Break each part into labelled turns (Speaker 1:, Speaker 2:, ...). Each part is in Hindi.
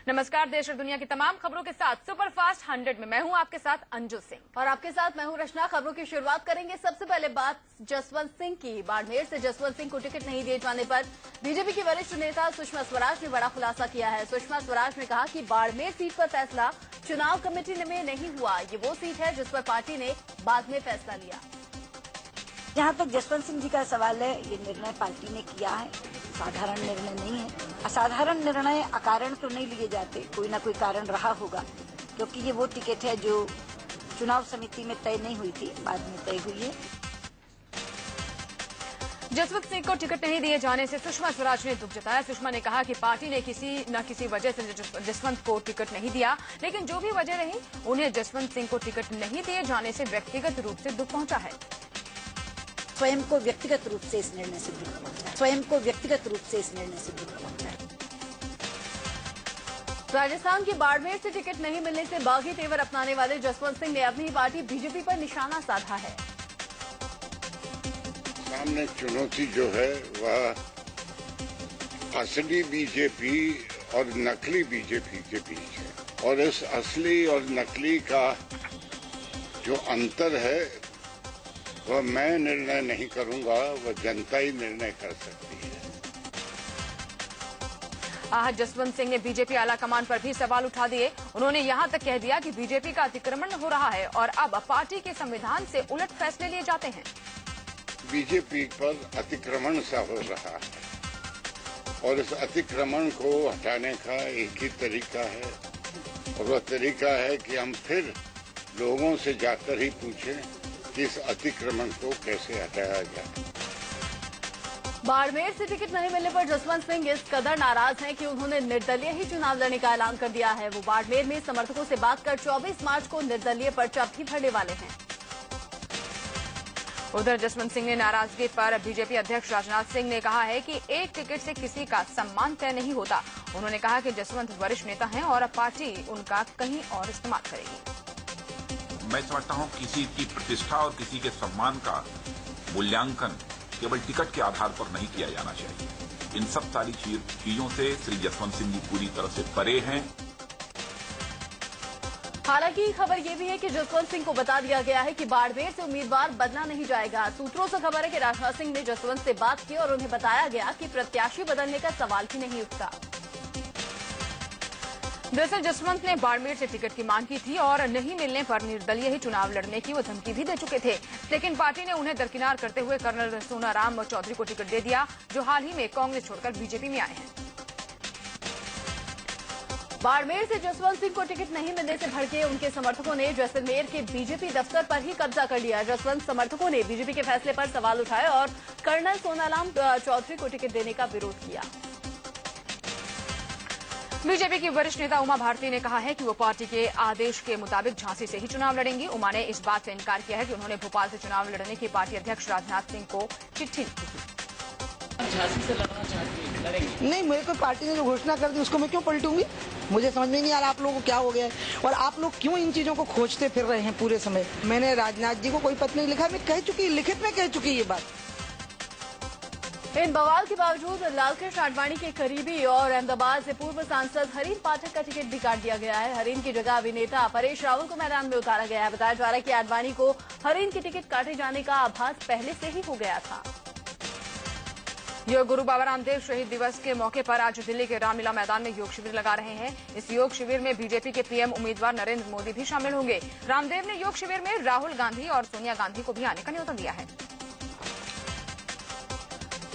Speaker 1: नमस्कार, देश और दुनिया की तमाम खबरों के साथ सुपरफास्ट 100 में मैं हूं आपके साथ अंजू सिंह
Speaker 2: और आपके साथ मैं हूं रचना। खबरों की शुरुआत करेंगे सबसे पहले बात जसवंत सिंह की। बाड़मेर से जसवंत सिंह को टिकट नहीं दिए जाने पर बीजेपी की वरिष्ठ नेता सुषमा स्वराज ने बड़ा खुलासा किया है। सुषमा स्वराज ने कहा कि बाड़मेर सीट पर फैसला चुनाव कमेटी में नहीं हुआ, ये वो सीट है जिस पर पार्टी ने बाद में फैसला लिया।
Speaker 3: जहाँ तक जसवंत सिंह जी का सवाल है, ये निर्णय पार्टी ने किया है, साधारण निर्णय नहीं है। असाधारण निर्णय अकारण तो नहीं लिए जाते, कोई ना कोई कारण रहा होगा, क्योंकि ये वो टिकट है जो चुनाव समिति में तय नहीं हुई थी, बाद में तय हुई है।
Speaker 1: जसवंत सिंह को टिकट नहीं दिए जाने से सुषमा स्वराज ने दुख जताया। सुषमा ने कहा कि पार्टी ने किसी न किसी वजह से जसवंत को टिकट नहीं दिया, लेकिन जो भी वजह रही, उन्हें जसवंत सिंह को टिकट नहीं दिए जाने से व्यक्तिगत रूप से दुख पहुंचा है।
Speaker 3: स्वयं को व्यक्तिगत रूप से इस निर्णय से दुख पहुंचा है, स्वयं को व्यक्तिगत रूप से इस निर्णय से दुख पहुंचा है।
Speaker 2: राजस्थान की बाड़मेर से टिकट नहीं मिलने से बागी तेवर अपनाने वाले जसवंत सिंह ने अपनी पार्टी बीजेपी पर निशाना साधा है।
Speaker 4: सामने चुनौती जो है वह असली बीजेपी और नकली बीजेपी के बीच है, और इस असली और नकली का जो अंतर है वह मैं निर्णय नहीं करूंगा, वह जनता ही निर्णय कर सकती है।
Speaker 1: आज जसवंत सिंह ने बीजेपी आलाकमान पर भी सवाल उठा दिए। उन्होंने यहां तक कह दिया कि बीजेपी का अतिक्रमण हो रहा है और अब पार्टी के संविधान से उलट फैसले लिए जाते हैं।
Speaker 4: बीजेपी पर अतिक्रमण सा हो रहा है और इस अतिक्रमण को हटाने का एक ही तरीका है, और वह तरीका है कि हम फिर लोगों से जाकर ही पूछें कि इस अतिक्रमण को कैसे हटाया जाए।
Speaker 2: बाड़मेर से टिकट नहीं मिलने पर जसवंत सिंह इस कदर नाराज हैं कि उन्होंने निर्दलीय ही चुनाव लड़ने का ऐलान कर दिया है। वो बाड़मेर में समर्थकों से बात कर 24 मार्च को निर्दलीय पर्चा भी भरने वाले हैं।
Speaker 1: उधर जसवंत सिंह ने नाराजगी पर बीजेपी अध्यक्ष राजनाथ सिंह ने कहा है कि एक टिकट से किसी का सम्मान तय नहीं होता। उन्होंने कहा कि जसवंत वरिष्ठ नेता हैं और पार्टी उनका कहीं और इस्तेमाल करेगी।
Speaker 5: मैं समझता हूं किसी की प्रतिष्ठा और किसी के सम्मान का मूल्यांकन केवल टिकट के आधार पर नहीं किया जाना चाहिए। इन सब सारी चीजों से श्री जसवंत सिंह जी पूरी तरह से परे हैं।
Speaker 2: हालांकि खबर यह भी है कि जसवंत सिंह को बता दिया गया है कि बाड़मेर से उम्मीदवार बदला नहीं जाएगा। सूत्रों से खबर है कि राजनाथ सिंह ने जसवंत से बात की और उन्हें बताया गया कि प्रत्याशी बदलने का सवाल ही नहीं उठता।
Speaker 1: दरअसल जसवंत ने बाड़मेर से टिकट की मांग की थी और नहीं मिलने पर निर्दलीय ही चुनाव लड़ने की वो धमकी भी दे चुके थे, लेकिन पार्टी ने उन्हें दरकिनार करते हुए कर्नल सोनाराम चौधरी को टिकट दे दिया, जो हाल ही में कांग्रेस छोड़कर बीजेपी में आए हैं।
Speaker 2: बाड़मेर से जसवंत सिंह को टिकट नहीं मिलने से भड़के उनके समर्थकों ने जैसलमेर के बीजेपी दफ्तर पर ही कब्जा कर लिया। जसवंत समर्थकों ने बीजेपी के फैसले पर सवाल उठाए और कर्नल सोनाराम चौधरी को टिकट देने का विरोध किया।
Speaker 1: बीजेपी की वरिष्ठ नेता उमा भारती ने कहा है कि वो पार्टी के आदेश के मुताबिक झांसी से ही चुनाव लड़ेंगी। उमा ने इस बात से इनकार किया है कि उन्होंने भोपाल से चुनाव लड़ने की पार्टी अध्यक्ष राजनाथ सिंह को चिट्ठी लिखी थी।
Speaker 6: झांसी से लड़ना चाहती है, लड़ेंगी?
Speaker 7: नहीं, मेरे को पार्टी ने जो घोषणा कर दी उसको मैं क्यों पलटूंगी? मुझे समझ में नहीं आ रहा आप लोगों को क्या हो गया है और आप लोग क्यों इन चीजों को खोजते फिर रहे हैं पूरे समय। मैंने राजनाथ जी को कोई पत्र नहीं लिखा, मैं कह चुकी, लिखित में कह चुकी ये बात।
Speaker 2: इन बवाल के बावजूद लालकृष्ण आडवाणी के करीबी और अहमदाबाद से पूर्व सांसद हरीन पाठक का टिकट भी काट दिया गया है। हरीन की जगह अभिनेता परेश रावल को मैदान में उतारा गया है। बताया जा रहा है कि आडवाणी को हरीन की टिकट काटे जाने का आभास पहले से ही हो गया था।
Speaker 1: योग गुरु बाबा रामदेव शहीद दिवस के मौके पर आज दिल्ली के रामलीला मैदान में योग शिविर लगा रहे हैं। इस योग शिविर में बीजेपी के पीएम उम्मीदवार नरेंद्र मोदी भी शामिल होंगे। रामदेव ने योग शिविर में राहुल गांधी और सोनिया गांधी को भी आने का न्योता दिया है।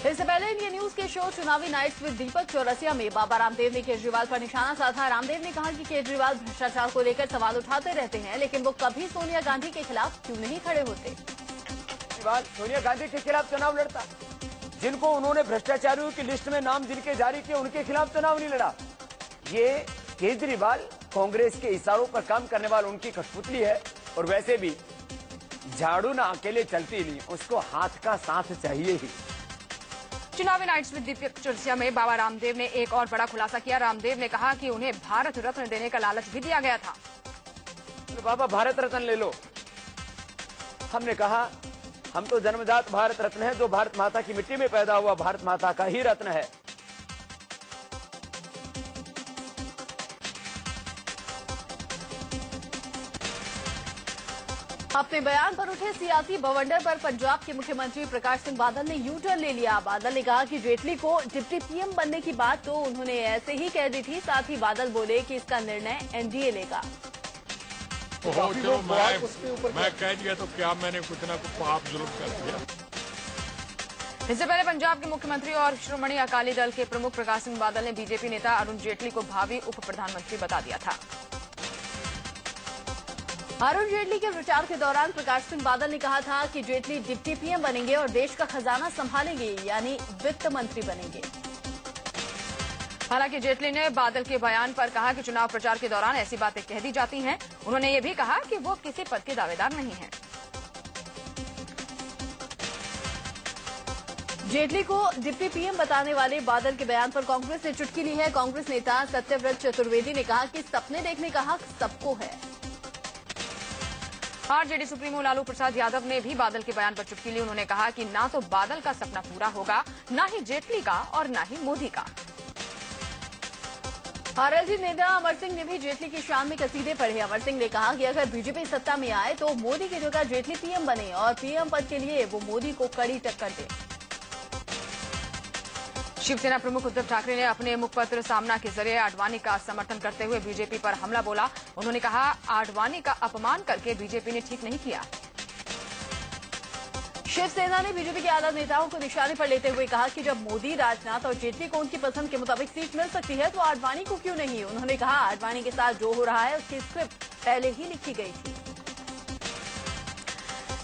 Speaker 2: इससे पहले इंडिया न्यूज के शो चुनावी नाइट्स विद दीपक चौरसिया में बाबा रामदेव ने केजरीवाल पर निशाना साधा। रामदेव ने कहा कि केजरीवाल भ्रष्टाचार को लेकर सवाल उठाते रहते हैं, लेकिन वो कभी सोनिया गांधी के खिलाफ क्यों नहीं खड़े होते।
Speaker 6: केजरीवाल सोनिया गांधी के खिलाफ चुनाव लड़ता, जिनको उन्होंने भ्रष्टाचारियों की लिस्ट में नाम जिनके जारी किए उनके खिलाफ चुनाव नहीं लड़ा। ये केजरीवाल कांग्रेस के इशारों पर काम करने वाला उनकी कठपुतली है, और वैसे भी झाड़ू ना अकेले चलती नहीं, उसको हाथ का साथ चाहिए ही।
Speaker 1: चुनावी नाइट्स विद दीपक चौरसिया में बाबा रामदेव ने एक और बड़ा खुलासा किया। रामदेव ने कहा कि उन्हें भारत रत्न देने का लालच भी दिया गया था।
Speaker 6: तो बाबा भारत रत्न ले लो। हमने कहा हम तो जन्मजात भारत रत्न है, जो भारत माता की मिट्टी में पैदा हुआ भारत माता का ही रत्न है।
Speaker 2: अपने बयान पर उठे सियासी बवंडर पर पंजाब के मुख्यमंत्री प्रकाश सिंह बादल ने यू टर्न ले लिया। बादल ने कहा कि जेटली को डिप्टी पीएम बनने की बात तो उन्होंने ऐसे ही कह दी थी। साथ ही बादल बोले कि इसका निर्णय एनडीए लेगा।
Speaker 8: चलो मैं कह दिया तो क्या मैंने कुछ ना कुछ पाप जुल्म कर दिया।
Speaker 1: इससे पहले पंजाब के मुख्यमंत्री और श्रोमणी अकाली दल के प्रमुख प्रकाश सिंह बादल ने बीजेपी नेता अरुण जेटली को भावी उप प्रधानमंत्री बता दिया था।
Speaker 2: अरुण जेटली के प्रचार के दौरान प्रकाश सिंह बादल ने कहा था कि जेटली डिप्टी पीएम बनेंगे और देश का खजाना संभालेंगे, यानी वित्त मंत्री बनेंगे।
Speaker 1: हालांकि जेटली ने बादल के बयान पर कहा कि चुनाव प्रचार के दौरान ऐसी बातें कह दी जाती हैं। उन्होंने ये भी कहा कि वो किसी पद के दावेदार नहीं हैं।
Speaker 2: जेटली को डिप्टी पीएम बताने वाले बादल के बयान पर कांग्रेस ने चुटकी ली है। कांग्रेस नेता सत्यव्रत चतुर्वेदी ने कहा कि सपने देखने का हक सबको है।
Speaker 1: आरजेडी सुप्रीमो लालू प्रसाद यादव ने भी बादल के बयान पर चुटकी ली। उन्होंने कहा कि ना तो बादल का सपना पूरा होगा, ना ही जेटली का और ना ही मोदी का।
Speaker 2: आरएलडी नेता अमर सिंह ने भी जेटली की शान में कसीदे पढ़े। अमर सिंह ने कहा कि अगर बीजेपी सत्ता में आए तो मोदी की जगह जेटली पीएम बने और पीएम पद के लिए वो मोदी को कड़ी टक्कर दे।
Speaker 1: शिवसेना प्रमुख उद्धव ठाकरे ने अपने मुखपत्र सामना के जरिए आडवाणी का समर्थन करते हुए बीजेपी पर हमला बोला। उन्होंने कहा, आडवाणी का अपमान करके बीजेपी ने ठीक नहीं किया।
Speaker 2: शिवसेना ने बीजेपी के आला नेताओं को निशाने पर लेते हुए कहा कि जब मोदी, राजनाथ और जेटली को उनकी पसंद के मुताबिक सीट मिल सकती है तो आडवाणी को क्यों नहीं। उन्होंने कहा, आडवाणी के साथ जो हो रहा है उसकी स्क्रिप्ट पहले ही लिखी गई थी।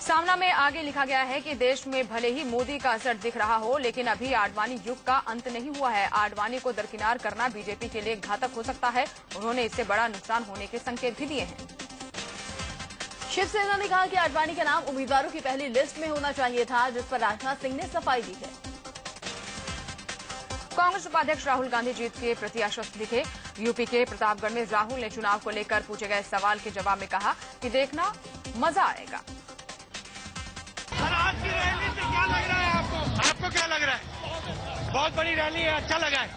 Speaker 1: सामना में आगे लिखा गया है कि देश में भले ही मोदी का असर दिख रहा हो, लेकिन अभी आडवाणी युग का अंत नहीं हुआ है। आडवाणी को दरकिनार करना बीजेपी के लिए घातक हो सकता है। उन्होंने इससे बड़ा नुकसान होने के संकेत भी दिए हैं।
Speaker 2: शिवसेना ने कहा कि आडवाणी का नाम उम्मीदवारों की पहली लिस्ट में होना चाहिए था, जिस पर राजनाथ सिंह ने सफाई दी है।
Speaker 1: कांग्रेस उपाध्यक्ष राहुल गांधी जीत के प्रति आश्वस्त दिखे। यूपी के प्रतापगढ़ में राहुल ने चुनाव को लेकर पूछे गए सवाल के जवाब में कहा कि देखना मजा आएगा।
Speaker 8: आज की रैली से क्या लग रहा है आपको? आपको क्या लग रहा है? बहुत बड़ी रैली है, अच्छा लगा है।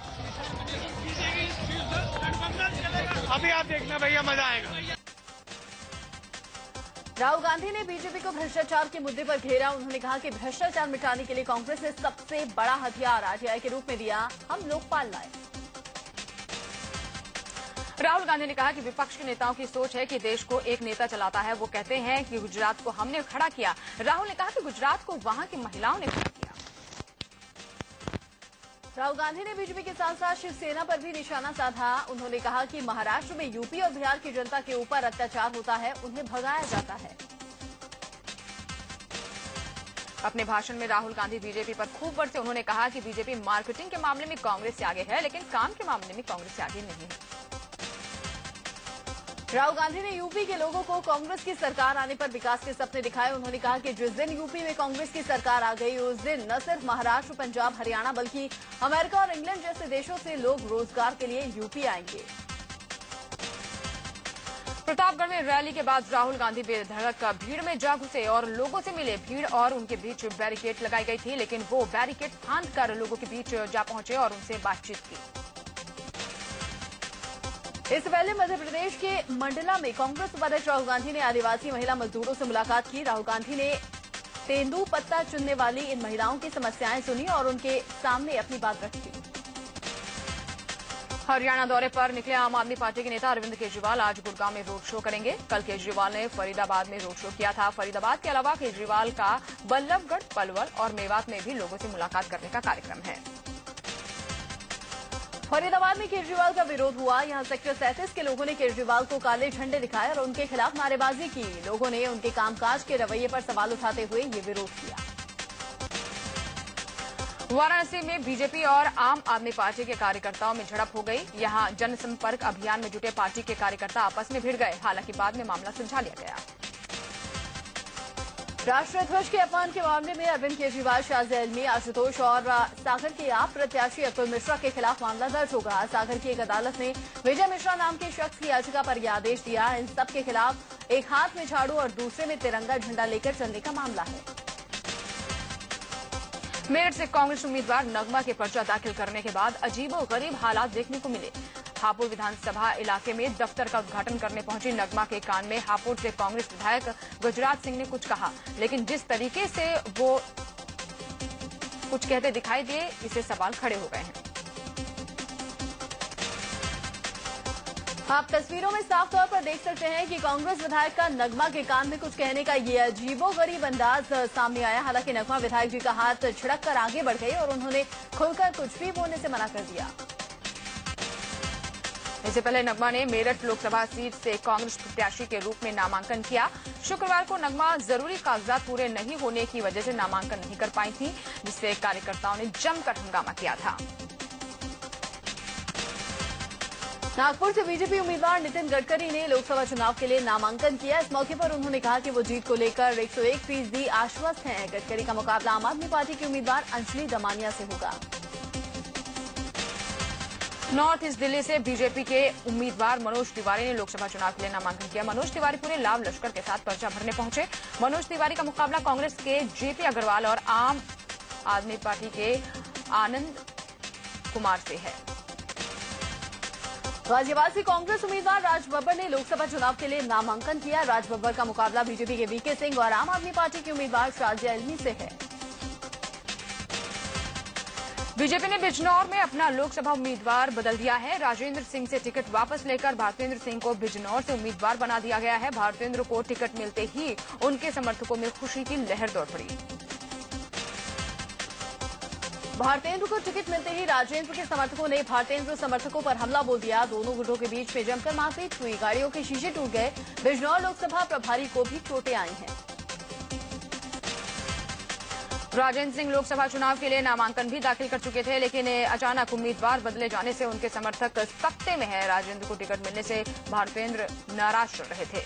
Speaker 8: अभी आप देखना भैया, मजा आएगा।
Speaker 2: राहुल गांधी ने बीजेपी को भ्रष्टाचार के मुद्दे पर घेरा। उन्होंने कहा कि भ्रष्टाचार मिटाने के लिए कांग्रेस ने सबसे बड़ा हथियार आरटीआई के रूप में दिया। हम लोकपाल लाए।
Speaker 1: राहुल गांधी ने कहा कि विपक्ष के नेताओं की सोच है कि देश को एक नेता चलाता है। वो कहते हैं कि गुजरात को हमने खड़ा किया। राहुल ने कहा कि गुजरात को वहां की महिलाओं ने खड़ा किया।
Speaker 2: राहुल गांधी ने बीजेपी के साथ साथ शिवसेना पर भी निशाना साधा। उन्होंने कहा कि महाराष्ट्र में यूपी और बिहार की जनता के ऊपर अत्याचार होता है, उन्हें भगाया जाता है। अपने भाषण में राहुल गांधी बीजेपी पर खूब बरसे। उन्होंने कहा कि बीजेपी मार्केटिंग के मामले में कांग्रेस से आगे है, लेकिन काम के मामले में कांग्रेस से आगे नहीं है। राहुल गांधी ने यूपी के लोगों को कांग्रेस की सरकार आने पर विकास के सपने दिखाए। उन्होंने कहा कि जिस दिन यूपी में कांग्रेस की सरकार आ गई, उस दिन न सिर्फ महाराष्ट्र, पंजाब, हरियाणा बल्कि अमेरिका और इंग्लैंड जैसे देशों से लोग रोजगार के लिए यूपी आएंगे।
Speaker 1: प्रतापगढ़ में रैली के बाद राहुल गांधी बेधड़क भीड़ में जा घुसे और लोगों से मिले। भीड़ और उनके बीच बैरिकेड लगाई गई थी, लेकिन वो बैरिकेड फांदकर लोगों के बीच जा पहुंचे और उनसे बातचीत की।
Speaker 2: इससे पहले मध्य प्रदेश के मंडला में कांग्रेस उपाध्यक्ष राहुल गांधी ने आदिवासी महिला मजदूरों से मुलाकात की। राहुल गांधी ने तेंदू पत्ता चुनने वाली इन महिलाओं की समस्याएं सुनी और उनके सामने अपनी बात रखी।
Speaker 1: हरियाणा दौरे पर निकले आम आदमी पार्टी के नेता अरविंद केजरीवाल आज गुड़गांव में रोड शो करेंगे। कल केजरीवाल ने फरीदाबाद में रोड शो किया था। फरीदाबाद के अलावा केजरीवाल का बल्लभगढ़, पलवल और मेवात में भी लोगों से मुलाकात करने का कार्यक्रम है।
Speaker 2: फरीदाबाद में केजरीवाल का विरोध हुआ। यहां सेक्टर 37 के लोगों ने केजरीवाल को काले झंडे दिखाए और उनके खिलाफ नारेबाजी की। लोगों ने उनके कामकाज के रवैये पर सवाल उठाते हुए ये विरोध किया।
Speaker 1: वाराणसी में बीजेपी और आम आदमी पार्टी के कार्यकर्ताओं में झड़प हो गई। यहां जनसंपर्क अभियान में जुटे पार्टी के कार्यकर्ता आपस में भिड़ गए। हालांकि बाद में मामला सुलझा लिया गया।
Speaker 2: राष्ट्रीय ध्वज के अपमान के मामले में अरविंद केजरीवाल, शाहजी आलमी, आशुतोष और सागर के आप प्रत्याशी अतुल मिश्रा के खिलाफ मामला दर्ज होगा। सागर की एक अदालत ने विजय मिश्रा नाम के शख्स की याचिका पर यह आदेश दिया। इन सब के खिलाफ एक हाथ में झाड़ू और दूसरे में तिरंगा झंडा लेकर चलने का मामला है।
Speaker 1: मेरठ से कांग्रेस उम्मीदवार नगमा के पर्चा दाखिल करने के बाद अजीबोगरीब हालात देखने को मिले। हापुड़ विधानसभा इलाके में दफ्तर का उद्घाटन करने पहुंची नगमा के कान में हापुड़ से कांग्रेस विधायक गुजरात सिंह ने कुछ कहा, लेकिन जिस तरीके से वो कुछ कहते दिखाई दिए, इससे सवाल खड़े हो गए हैं।
Speaker 2: आप तस्वीरों में साफ तौर पर देख सकते हैं कि कांग्रेस विधायक का नगमा के कान में कुछ कहने का ये अजीबोगरीब अंदाज सामने आया। हालांकि नगमा विधायक जी का हाथ छिड़क कर आगे बढ़ गई और उन्होंने खुलकर कुछ भी बोलने से मना कर दिया।
Speaker 1: इससे पहले नगमा ने मेरठ लोकसभा सीट से कांग्रेस प्रत्याशी के रूप में नामांकन किया। शुक्रवार को नगमा जरूरी कागजात पूरे नहीं होने की वजह से नामांकन नहीं कर पाई थी, जिससे कार्यकर्ताओं ने जमकर हंगामा किया था।
Speaker 2: नागपुर से बीजेपी उम्मीदवार नितिन गडकरी ने लोकसभा चुनाव के लिए नामांकन किया। इस मौके पर उन्होंने कहा कि वो जीत को लेकर 101% आश्वस्त हैं। गडकरी का मुकाबला आम आदमी पार्टी की उम्मीदवार अंजलि दमानिया से होगा।
Speaker 1: नॉर्थ ईस्ट दिल्ली से बीजेपी के उम्मीदवार मनोज तिवारी ने लोकसभा चुनाव के लिए नामांकन किया। मनोज तिवारी पूरे लाव लश्कर के साथ पर्चा भरने पहुंचे। मनोज तिवारी का मुकाबला कांग्रेस के जेपी अग्रवाल और आम आदमी पार्टी के आनंद कुमार से है।
Speaker 2: गाजियाबाद से कांग्रेस उम्मीदवार राज बब्बर ने लोकसभा चुनाव के लिए नामांकन किया। राज बब्बर का मुकाबला बीजेपी के वीके सिंह और आम आदमी पार्टी के उम्मीदवार शाजिया इल्मी से है।
Speaker 1: बीजेपी ने बिजनौर में अपना लोकसभा उम्मीदवार बदल दिया है। राजेंद्र सिंह से टिकट वापस लेकर भारतेंद्र सिंह को बिजनौर से उम्मीदवार बना दिया गया है। भारतेंद्र को टिकट मिलते ही उनके समर्थकों में खुशी की लहर दौड़ पड़ी।
Speaker 2: भारतेंद्र को टिकट मिलते ही राजेंद्र के समर्थकों ने भारतेंद्र समर्थकों पर हमला बोल दिया। दोनों गुटों के बीच में जमकर मारपीट हुई, गाड़ियों के शीशे टूट गए। बिजनौर लोकसभा प्रभारी को भी चोटें आई हैं।
Speaker 1: राजेंद्र सिंह लोकसभा चुनाव के लिए नामांकन भी दाखिल कर चुके थे, लेकिन अचानक उम्मीदवार बदले जाने से उनके समर्थक सख्ते में है। राजेंद्र को टिकट मिलने से भारतेंद्र नाराज चल रहे थे।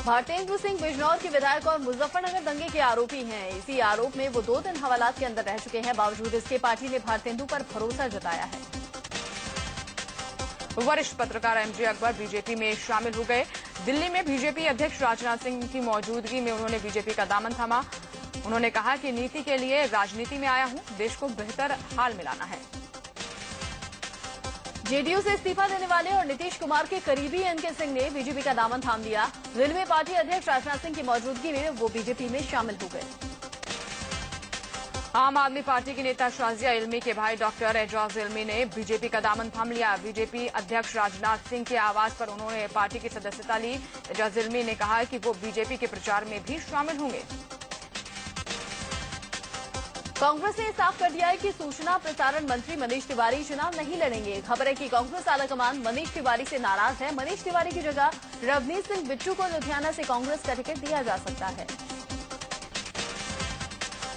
Speaker 2: भारतेंद्र सिंह बिजनौर के विधायक और मुजफ्फरनगर दंगे के आरोपी हैं। इसी आरोप में वो 2 दिन हवालात के अंदर रह चुके हैं। बावजूद इसके पार्टी ने भारतेंद्र पर भरोसा जताया है।
Speaker 1: वरिष्ठ पत्रकार एमजे अकबर बीजेपी में शामिल हो गए। दिल्ली में बीजेपी अध्यक्ष राजनाथ सिंह की मौजूदगी में उन्होंने बीजेपी का दामन थामा। उन्होंने कहा कि नीति के लिए राजनीति में आया हूं, देश को बेहतर हाल में लाना है।
Speaker 2: जेडीयू से इस्तीफा देने वाले और नीतीश कुमार के करीबी एनके सिंह ने बीजेपी का दामन थाम लिया। दिल्ली में पार्टी अध्यक्ष राजनाथ सिंह की मौजूदगी में वो बीजेपी में शामिल हो गए।
Speaker 1: आम आदमी पार्टी की नेता शाजिया इल्मी के भाई डॉक्टर एजाज इल्मी ने बीजेपी का दामन थाम लिया। बीजेपी अध्यक्ष राजनाथ सिंह के आवास पर उन्होंने पार्टी की सदस्यता ली। एजाज इल्मी ने कहा कि वो बीजेपी के प्रचार में भी शामिल होंगे।
Speaker 2: कांग्रेस ने साफ कर दिया है कि सूचना प्रसारण मंत्री मनीष तिवारी चुनाव नहीं लड़ेंगे। खबर है कि कांग्रेस आलाकमान मनीष तिवारी से नाराज है। मनीष तिवारी की जगह रवनीत सिंह बिट्टू को लुधियाना से कांग्रेस का टिकट दिया जा सकता है।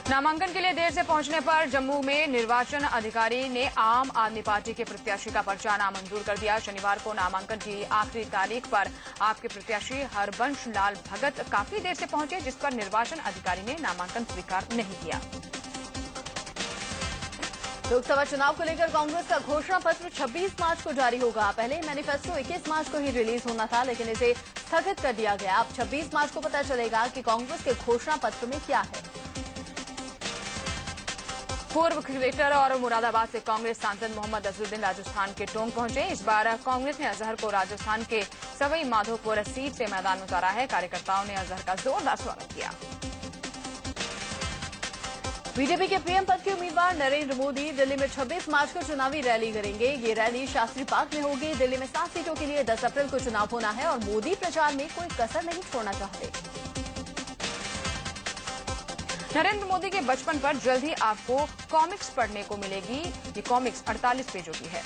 Speaker 1: नामांकन के लिए देर से पहुंचने पर जम्मू में निर्वाचन अधिकारी ने आम आदमी पार्टी के प्रत्याशी का पर्चा नामंजूर कर दिया। शनिवार को नामांकन की आखिरी तारीख पर आपके प्रत्याशी हरबंश लाल भगत काफी देर से पहुंचे, जिस पर निर्वाचन अधिकारी ने नामांकन स्वीकार नहीं किया।
Speaker 2: लोकसभा चुनाव को लेकर कांग्रेस का घोषणा पत्र 26 मार्च को जारी होगा। पहले मैनिफेस्टो 21 मार्च को ही रिलीज होना था, लेकिन इसे स्थगित कर दिया गया। अब 26 मार्च को पता चलेगा कि कांग्रेस के घोषणा पत्र में क्या है।
Speaker 1: पूर्व क्रिकेटर और मुरादाबाद से कांग्रेस सांसद मोहम्मद अजहरुद्दीन राजस्थान के टोंक पहुंचे। इस बार कांग्रेस ने अजहर को राजस्थान के सवाई माधोपुर सीट से मैदान में उतारा है। कार्यकर्ताओं ने अजहर का जोरदार स्वागत किया।
Speaker 2: बीजेपी के पीएम पद के उम्मीदवार नरेंद्र मोदी दिल्ली में 26 मार्च को चुनावी रैली करेंगे। ये रैली शास्त्री पार्क में होगी। दिल्ली में 7 सीटों के लिए 10 अप्रैल को चुनाव होना है और मोदी प्रचार में कोई कसर नहीं छोड़ना चाहते।
Speaker 1: नरेंद्र मोदी के बचपन पर जल्द ही आपको कॉमिक्स पढ़ने को मिलेगी। ये कॉमिक्स 48 पेजों की है।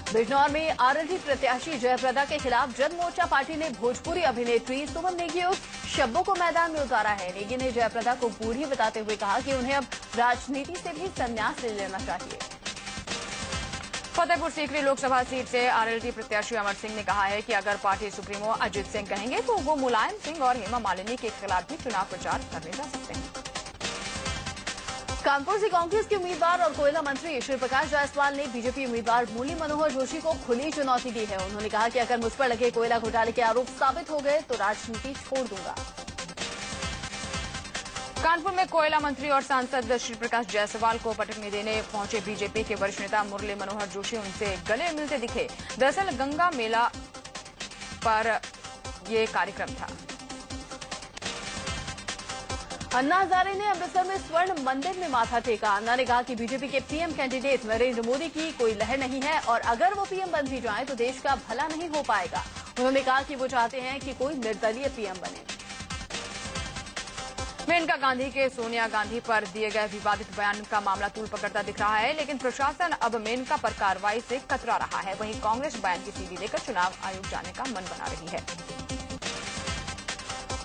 Speaker 2: बिजनौर में आरएलडी प्रत्याशी जयप्रदा के खिलाफ जनमोर्चा पार्टी ने भोजपुरी अभिनेत्री सुमन नेगी और शब्बों को मैदान में उतारा है। नेगी ने जयप्रदा को बूढ़ी बताते हुए कहा कि उन्हें अब राजनीति से भी संन्यास ले लेना चाहिए।
Speaker 1: फतेहपुर सीकरी लोकसभा सीट से आरएलडी प्रत्याशी अमर सिंह ने कहा है कि अगर पार्टी सुप्रीमो अजित सिंह कहेंगे तो वो मुलायम सिंह और हेमा मालिनी के खिलाफ भी चुनाव प्रचार करने जा सकते हैं।
Speaker 2: कानपुर से कांग्रेस के उम्मीदवार और कोयला मंत्री श्री प्रकाश जायसवाल ने बीजेपी उम्मीदवार मुरली मनोहर जोशी को खुली चुनौती दी है। उन्होंने कहा कि अगर मुझ पर लगे कोयला घोटाले के आरोप साबित हो गए तो राजनीति छोड़ दूंगा।
Speaker 1: कानपुर में कोयला मंत्री और सांसद श्री प्रकाश जायसवाल को पटकनी देने पहुंचे बीजेपी के वरिष्ठ नेता मुरली मनोहर जोशी उनसे गले मिलते दिखे। दरअसल गंगा मेला पर ये कार्यक्रम था।
Speaker 2: अन्ना हजारे ने अमृतसर में स्वर्ण मंदिर में माथा टेका। अन्ना ने कहा कि बीजेपी के पीएम कैंडिडेट नरेंद्र मोदी की कोई लहर नहीं है और अगर वो पीएम बन भी जाए तो देश का भला नहीं हो पाएगा। उन्होंने कहा कि वो चाहते हैं कि कोई निर्दलीय पीएम बने।
Speaker 1: मेनका गांधी के सोनिया गांधी पर दिए गए विवादित बयान का मामला तूल पकड़ता दिख रहा है, लेकिन प्रशासन अब मेनका पर कार्रवाई से कतरा रहा है। वहीं कांग्रेस बयान की सीडी लेकर चुनाव आयोग जाने का मन बना रही है।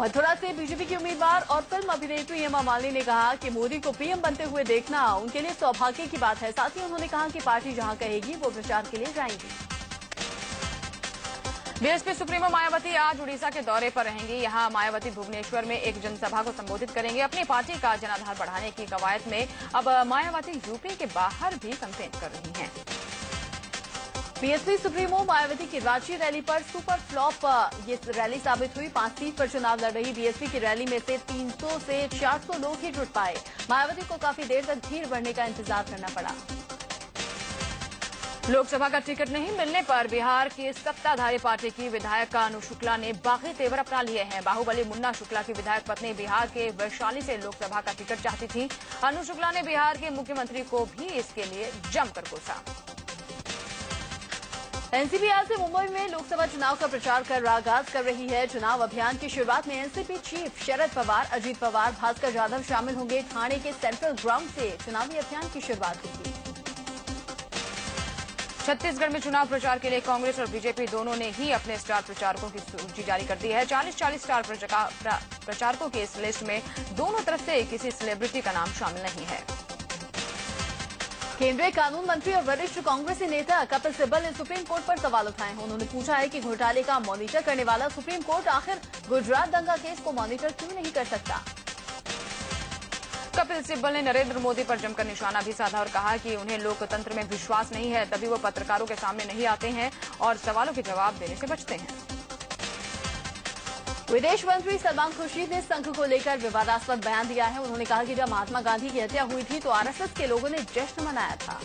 Speaker 2: मथुरा से बीजेपी की उम्मीदवार और फिल्म अभिनेत्री हेमा मालिनी ने कहा कि मोदी को पीएम बनते हुए देखना उनके लिए सौभाग्य की बात है। साथ ही उन्होंने कहा कि पार्टी जहां कहेगी वो प्रचार के लिए जाएंगी।
Speaker 1: बीएसपी सुप्रीमो मायावती आज उड़ीसा के दौरे पर रहेंगी। यहां मायावती भुवनेश्वर में एक जनसभा को संबोधित करेंगे। अपनी पार्टी का जनाधार बढ़ाने की कवायद में अब मायावती यूपी के बाहर भी कैंपेन कर रही हैं।
Speaker 2: बीएसपी सुप्रीमो मायावती की रांची रैली पर सुपर फ्लॉप ये रैली साबित हुई। 5 सीट पर चुनाव लड़ रही बीएसपी की रैली में से 300 से 400 लोग ही जुट पाए। मायावती को काफी देर तक भीड़ बढ़ने का इंतजार करना पड़ा।
Speaker 1: लोकसभा का टिकट नहीं मिलने पर बिहार की सत्ताधारी पार्टी की विधायक अनु शुक्ला ने बागी तेवर अपना लिए हैं। बाहुबली मुन्ना शुक्ला की विधायक पत्नी बिहार के वैशाली से लोकसभा का टिकट चाहती थी। अनु शुक्ला ने बिहार के मुख्यमंत्री को भी इसके लिए जमकर कोसा।
Speaker 2: एनसीपी आज से मुंबई में लोकसभा चुनाव का प्रचार कर आगाज कर रही है। चुनाव अभियान की शुरुआत में एनसीपी चीफ शरद पवार, अजीत पवार, भास्कर यादव शामिल होंगे। ठाणे के सेंट्रल ग्राउंड से चुनावी अभियान की शुरुआत होगी।
Speaker 1: छत्तीसगढ़ में चुनाव प्रचार के लिए कांग्रेस और बीजेपी दोनों ने ही अपने स्टार प्रचारकों की सूची जारी कर दी है। 40-40 स्टार प्रचारकों की इस लिस्ट में दोनों तरफ से किसी सेलिब्रिटी का नाम शामिल नहीं है।
Speaker 2: केंद्रीय कानून मंत्री और वरिष्ठ कांग्रेसी नेता कपिल सिब्बल ने सुप्रीम कोर्ट पर सवाल उठाए हैं। उन्होंने पूछा है कि घोटाले का मॉनिटर करने वाला सुप्रीम कोर्ट आखिर गुजरात दंगा केस को मॉनिटर क्यों नहीं कर सकता।
Speaker 1: कपिल सिब्बल ने नरेंद्र मोदी पर जमकर निशाना भी साधा और कहा कि उन्हें लोकतंत्र में विश्वास नहीं है, तभी वो पत्रकारों के सामने नहीं आते हैं और सवालों के जवाब देने से बचते हैं।
Speaker 2: विदेश मंत्री सलमान खुर्शीद ने संघ को लेकर विवादास्पद बयान दिया है। उन्होंने कहा कि जब महात्मा गांधी की हत्या हुई थी तो आरएसएस के लोगों ने जश्न मनाया था।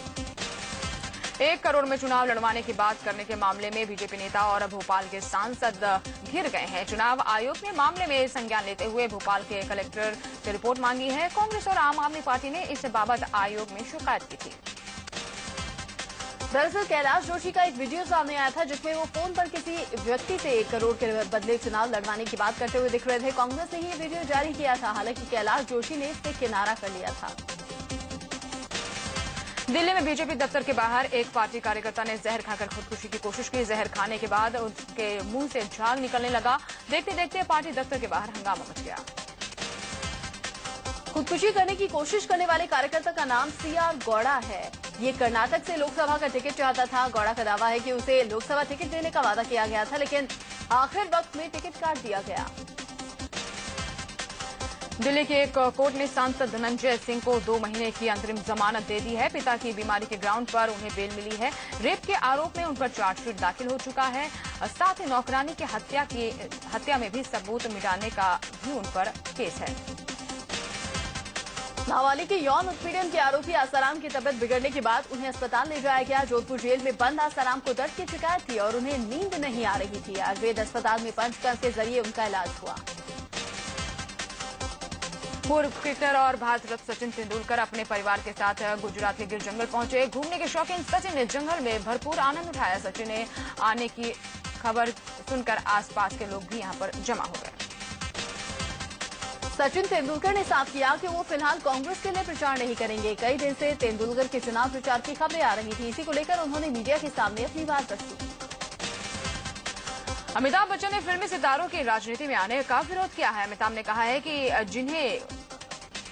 Speaker 1: 1 करोड़ में चुनाव लड़वाने की बात करने के मामले में बीजेपी नेता और भोपाल के सांसद घिर गए हैं। चुनाव आयोग ने मामले में संज्ञान लेते हुए भोपाल के कलेक्टर से रिपोर्ट मांगी है। कांग्रेस और आम आदमी पार्टी ने इस बाबत आयोग में शिकायत की थी।
Speaker 2: दरअसल कैलाश जोशी का एक वीडियो सामने आया था जिसमें वो फोन पर किसी व्यक्ति से 1 करोड़ के बदले चुनाव लड़वाने की बात करते हुए दिख रहे थे। कांग्रेस ने ही ये वीडियो जारी किया था। हालांकि कैलाश जोशी ने इससे किनारा कर लिया था।
Speaker 1: दिल्ली में बीजेपी दफ्तर के बाहर एक पार्टी कार्यकर्ता ने जहर खाकर खुदकुशी की कोशिश की। जहर खाने के बाद उसके मुंह से झाग निकलने लगा। देखते देखते पार्टी दफ्तर के बाहर हंगामा मच गया।
Speaker 2: खुदकुशी करने की कोशिश करने वाले कार्यकर्ता का नाम सीआर गौड़ा है। ये कर्नाटक से लोकसभा का टिकट चाहता था। गौड़ा का दावा है कि उसे लोकसभा टिकट देने का वादा किया गया था, लेकिन आखिर वक्त में टिकट काट दिया गया।
Speaker 1: दिल्ली के एक कोर्ट ने सांसद धनंजय सिंह को 2 महीने की अंतरिम जमानत दे दी है। पिता की बीमारी के ग्राउंड पर उन्हें बेल मिली है। रेप के आरोप में उन पर चार्जशीट दाखिल हो चुका है। साथ ही नौकरानी की हत्या में भी सबूत मिटाने का भी उन पर केस है।
Speaker 2: नाबालिग के यौन उत्पीड़न के आरोपी आसाराम की तबीयत बिगड़ने के बाद उन्हें अस्पताल ले जाया गया। जोधपुर जेल में बंद आसाराम को दर्द की शिकायत थी और उन्हें नींद नहीं आ रही थी। आयुर्वेद अस्पताल में पंचकर्म के जरिए उनका इलाज हुआ।
Speaker 1: पूर्व क्रिकेटर और भारत रत्न सचिन तेंदुलकर अपने परिवार के साथ गुजरात के गिर जंगल पहुंचे। घूमने के शौकीन सचिन ने जंगल में भरपूर आनंद उठाया। सचिन ने आने की खबर सुनकर आसपास के लोग भी यहां पर जमा हो गए।
Speaker 2: सचिन तेंदुलकर ने साफ किया कि वो फिलहाल कांग्रेस के लिए प्रचार नहीं करेंगे। कई दिन से तेंदुलकर के चुनाव प्रचार की खबरें आ रही थी। इसी को लेकर उन्होंने मीडिया के सामने अपनी बात रखी।
Speaker 1: अमिताभ बच्चन ने फिल्मी सितारों की राजनीति में आने का विरोध किया है। अमिताभ ने कहा है कि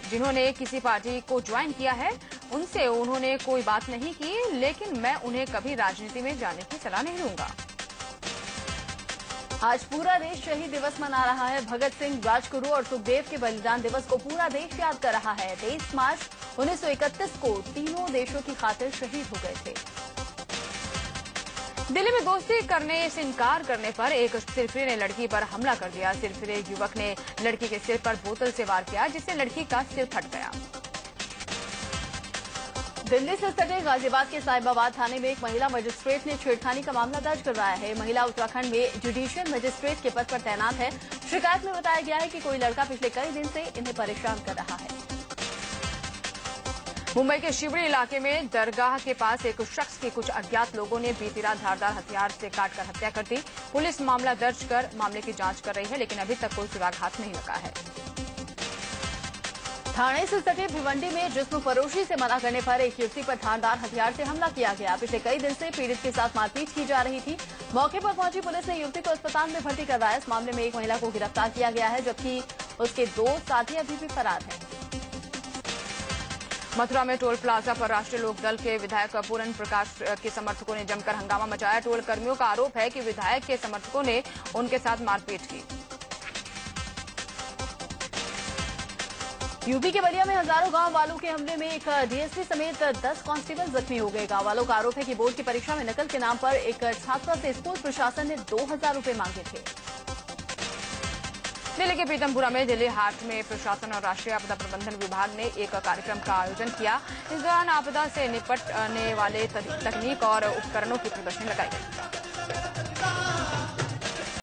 Speaker 1: जिन्होंने किसी पार्टी को ज्वाइन किया है उनसे उन्होंने कोई बात नहीं की, लेकिन मैं उन्हें कभी राजनीति में जाने की सलाह नहीं दूंगा।
Speaker 2: आज पूरा देश शहीद दिवस मना रहा है। भगत सिंह, राजगुरु और सुखदेव के बलिदान दिवस को पूरा देश याद कर रहा है। 23 मार्च 1931 को तीनों देशों की खातिर शहीद हो गए थे।
Speaker 1: दिल्ली में दोस्ती करने से इनकार करने पर एक सिरफिरे ने लड़की पर हमला कर दिया। सिरफिरे युवक ने लड़की के सिर पर बोतल से वार किया, जिससे लड़की का सिर फट गया।
Speaker 2: दिल्ली से सटे गाजियाबाद के साहिबाबाद थाने में एक महिला मजिस्ट्रेट ने छेड़खानी का मामला दर्ज करवाया है। महिला उत्तराखंड में जुडिशियल मजिस्ट्रेट के पद पर तैनात है। शिकायत में बताया गया है कि कोई लड़का पिछले कई दिन से इन्हें परेशान कर रहा है।
Speaker 1: मुंबई के शिवड़ी इलाके में दरगाह के पास एक शख्स की कुछ अज्ञात लोगों ने बीती रात धारदार हथियार से काटकर हत्या कर दी। पुलिस मामला दर्ज कर मामले की जांच कर रही है, लेकिन अभी तक कोई सुराग हाथ नहीं लगा है।
Speaker 2: थाने से सटे भिवंडी में जिस्म फरोशी से मना करने पर एक युवती पर धारदार हथियार से हमला किया गया। पिछले कई दिन से पीड़ित के साथ मारपीट की जा रही थी। मौके पर पहुंची पुलिस ने युवती को अस्पताल में भर्ती करवाया। इस मामले में एक महिला को गिरफ्तार किया गया है, जबकि उसके 2 साथी अभी भी फरार हैं।
Speaker 1: मथुरा में टोल प्लाजा पर राष्ट्रीय लोकदल के विधायक पूरन प्रकाश के समर्थकों ने जमकर हंगामा मचाया। टोल कर्मियों का आरोप है कि विधायक के समर्थकों ने उनके साथ मारपीट की।
Speaker 2: यूपी के बलिया में हजारों गांव वालों के हमले में एक डीएसपी समेत 10 कांस्टेबल जख्मी हो गए। गांव वालों का आरोप है कि बोर्ड की परीक्षा में नकल के नाम पर एक छात्रा से स्कूल प्रशासन ने 2000 रुपए मांगे थे।
Speaker 1: दिल्ली के पीतमपुरा में दिल्ली हाट में प्रशासन और राष्ट्रीय आपदा प्रबंधन विभाग ने एक कार्यक्रम का आयोजन किया। इस दौरान आपदा से निपटने वाले तकनीक और उपकरणों की प्रदर्शनी लगाई गई।